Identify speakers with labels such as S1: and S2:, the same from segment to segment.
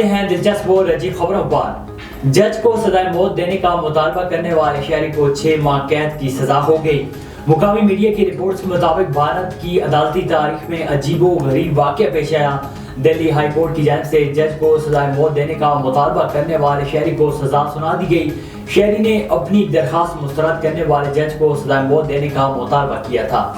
S1: آتے ہیں دلچسپ اور رجی خبروں پر۔ جج کو سزائے موت دینے کا مطالبہ کرنے والے شہری کو 6 ماہ قید کی سزا ہو گئی۔ مقامی میڈیا کی رپورٹس کے مطابق بھارت کی عدالتی تاریخ میں عجیب و غریب واقعہ پیش آیا۔ دلی ہائی کورٹ کی جانب سے جج کو سزائے موت دینے کا مطالبہ کرنے والے شہری کو سزا سنا دی گئی۔ شہری نے اپنی درخواست مسترد کرنے والے جج کو سزائے موت دینے کا مطالبہ کیا تھا۔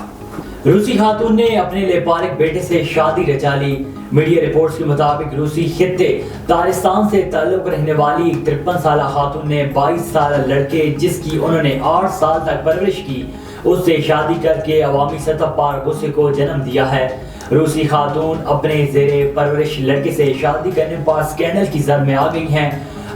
S1: روسی خاتون نے اپنے لیپارک بیٹے سے شادی رچا لی۔ میڈیا رپورٹس کے مطابق روسی خطے تارستان سے تعلق رہنے والی 53 سالہ خاتون نے 22 سالہ لڑکے جس کی انہوں نے 8 سال تک پرورش کی اس سے شادی کر کے عوامی سطح پر غصے کو جنم دیا ہے۔ روسی خاتون اپنے زیر پرورش لڑکے سے شادی کرنے پر سکینڈل کی زد میں آ گئی ہیں۔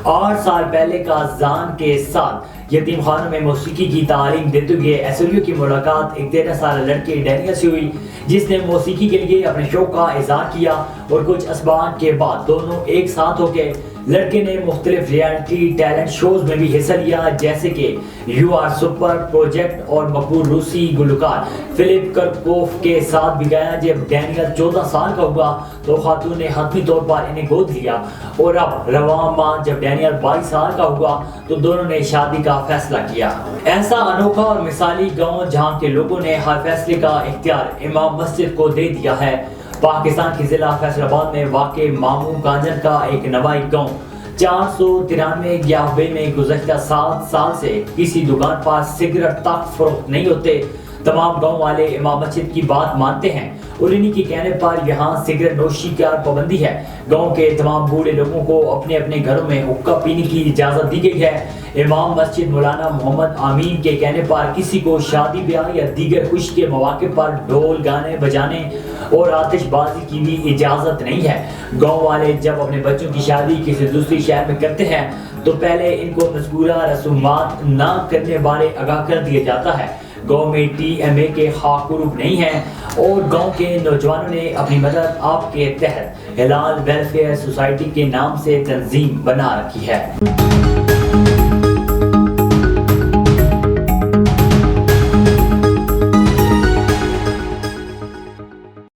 S1: 8 سال پہلے کا زان کے ساتھ یتیم خانوں میں موسیقی کی تعلیم دیتے ہوئے ایسوریو کی ملاقات ایک 13 سالہ لڑکے ڈینیل سے ہوئی جس نے موسیقی کے لیے اپنے شوق کا اظہار کیا اور کچھ اسباق کے بعد دونوں ایک ساتھ ہو گئے۔ لڑکے نے مختلف ریالٹی ٹیلنٹ شوز میں بھی حصہ لیا جیسے کہ یو آر سپر پروجیکٹ اور مقبول روسی گلوکار فلپ کرکوف کے ساتھ بھی گایا۔ جب ڈینیل 14 سال کا ہوا تو خاتون نے حتمی طور پر انہیں گود لیا اور اب رواں ماہ جب ڈینیل 22 سال کا ہوا تو دونوں نے شادی کا فیصلہ کیا۔ ایسا انوکھا اور مثالی گاؤں جہاں کے لوگوں نے ہر فیصلے کا اختیار امام مسجد کو دے دیا ہے۔ پاکستان کے ضلع فیصل آباد میں واقع مامو گانجن کا ایک نوائی گاؤں 493 گیاہبے میں گزشتہ 7 سال سے کسی دکان پر سگریٹ تک فروخت نہیں ہوتے۔ تمام گاؤں والے امام مسجد کی بات مانتے ہیں اور انہی کے کہنے پر یہاں سگریٹ نوشی کا پابندی ہے۔ گاؤں کے تمام بوڑھے لوگوں کو اپنے اپنے گھروں میں حقہ پینے کی اجازت دی گئی ہے۔ امام مسجد مولانا محمد امین کے کہنے پر کسی کو شادی بیاہ یا دیگر خوشی کے مواقع پر ڈھول گانے بجانے اور آتش بازی کی بھی اجازت نہیں ہے۔ گاؤں والے جب اپنے بچوں کی شادی کسی دوسری شہر میں کرتے ہیں تو پہلے ان کو مذکورہ رسومات نہ کرنے بارے آگاہ کر دیا جاتا ہے۔ گاؤں میں ٹی ایم اے کے خاک گروپ نہیں ہیں اور گاؤں کے نوجوانوں نے اپنی مدد آپ کے تحت ہلال ویلفیئر سوسائٹی کے نام سے تنظیم بنا رکھی ہے۔